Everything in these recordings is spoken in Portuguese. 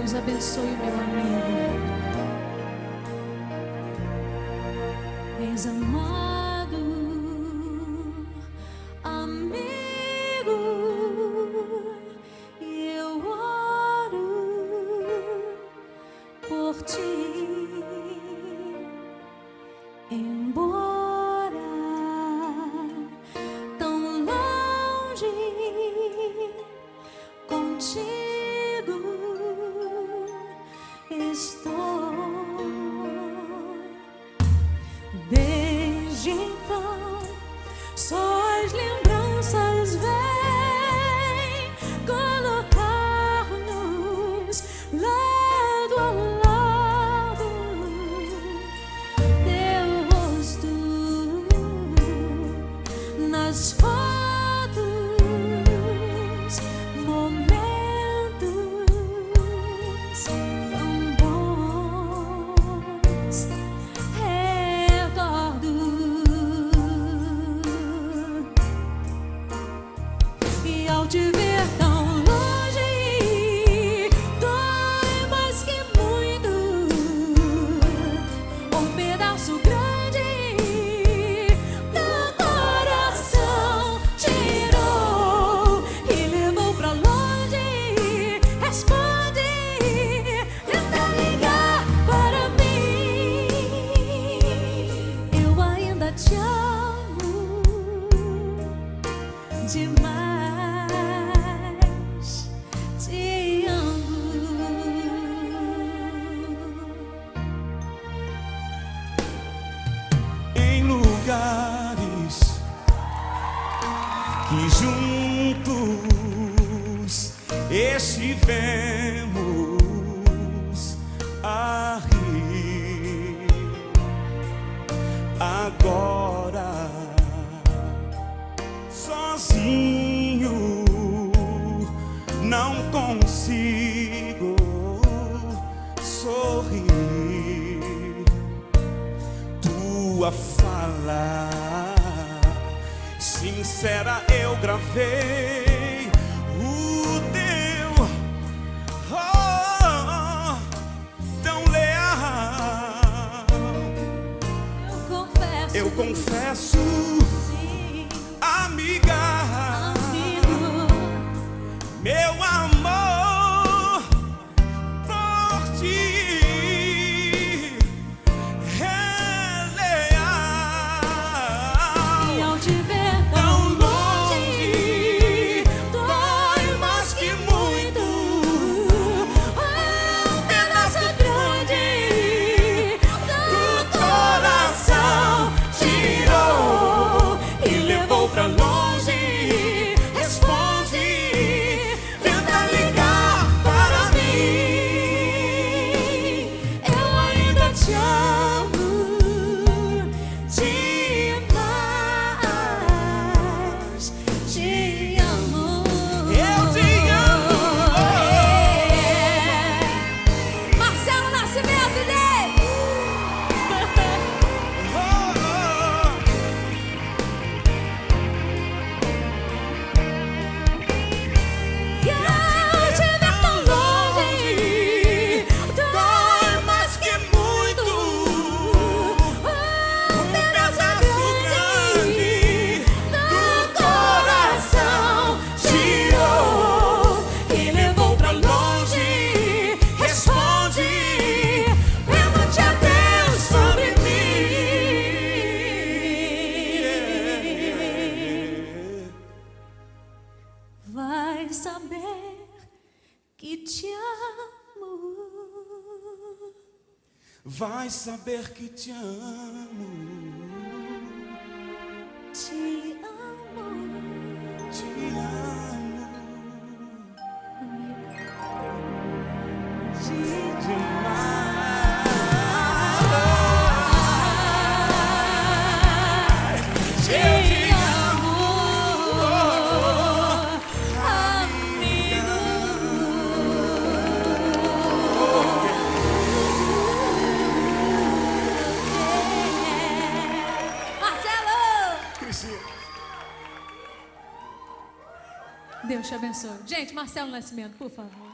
Deus abençoe o meu amigo. Ex-amado, amigo, eu oro por ti, embora tão longe, contigo estou. Desde então, só as lembranças vêm colocar-nos lado a lado. Teu rosto nas fotos, momentos tão bons. E ao te ver tão longe, dói mais que muito. Um pedaço grande do coração tirou e levou pra longe. Responde, tenta ligar para mim. Eu ainda te amo demais, te amo. Em lugares que juntos estivemos a rir, agora sozinho não consigo sorrir. Tua fala sincera eu gravei, o teu tão leal. Eu confesso, Sim, amiga, amigo, meu amor por ti é leal. e ao te ver Tão tão longe, dói mais que muito. um pedaço grande Do coração tirou e levou pra longe. Responde, tenta ligar para mim. eu ainda te amo demais, te amo. Eu te amo. Marcelo Nascimento, gente! E ao te ver tão longe, Dói mais que muito. um pedaço grande Do coração tirou e levou pra longe. Responde, pergunte a Deus sobre mim. vai saber que te amo. Vai saber que te amo. Te amo, Te amo amigo. demais. Te amo, amigo. Marcelo! Deus te abençoe. Gente, Marcelo Nascimento, por favor.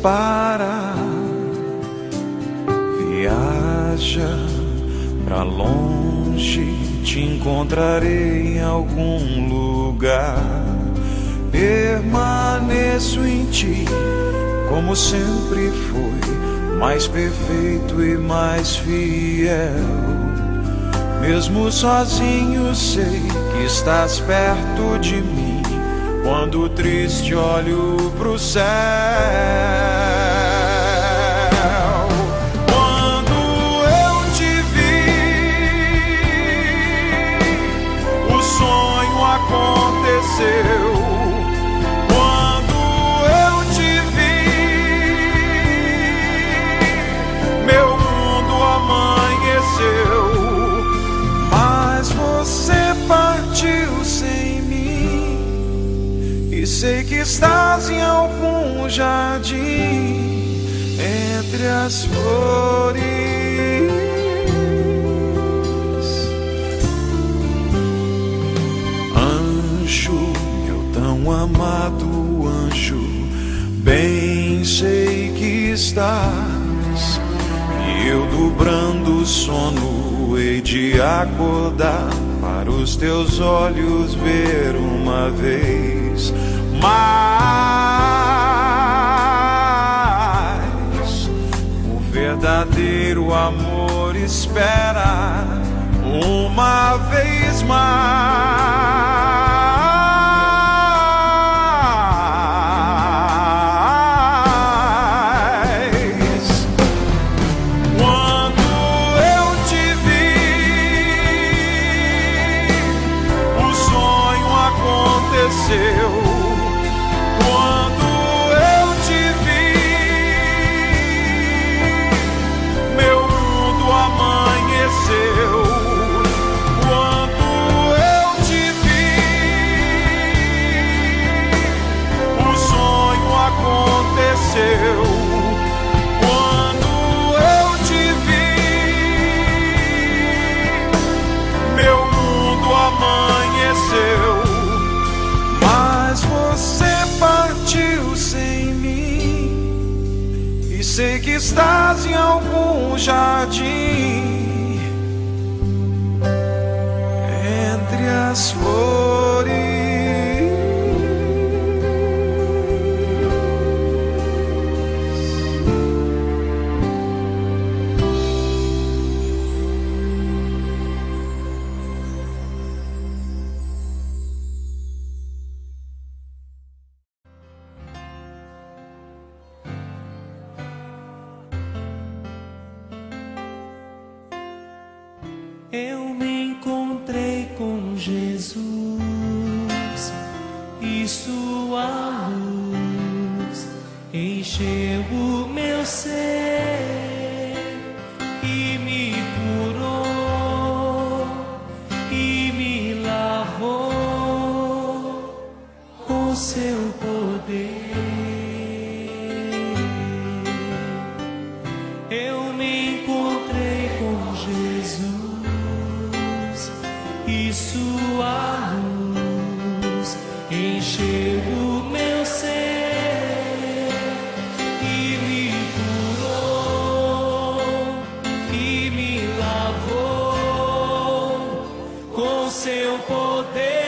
para. Viaja pra longe, te encontrarei em algum lugar. Permaneço em ti, como sempre foi, mais perfeito e mais fiel. Mesmo sozinho sei que estás perto de mim, quando triste olho pro céu. Quando eu te vi, o sonho aconteceu. Quando eu te vi, meu mundo amanheceu. Mas você partiu sem mim, e sei que estás em algum jardim entre as flores. Anjo, meu tão amado anjo, bem sei que estás, e eu dobrando o sono hei de acordar para os teus olhos ver uma vez mais. O verdadeiro amor espera uma vez mais. Quando eu te vi, meu mundo amanheceu. Quando eu te vi, o sonho aconteceu. Quando eu te vi, meu mundo amanheceu. Mas você partiu sem mim, e sei que estás em algum jardim entre as flores. Eu me encontrei com Jesus e sua luz encheu o meu ser e me curou e me lavou com seu poder. Eu me encontrei com Jesus e sua luz encheu o meu ser e me curou e me lavou com seu poder.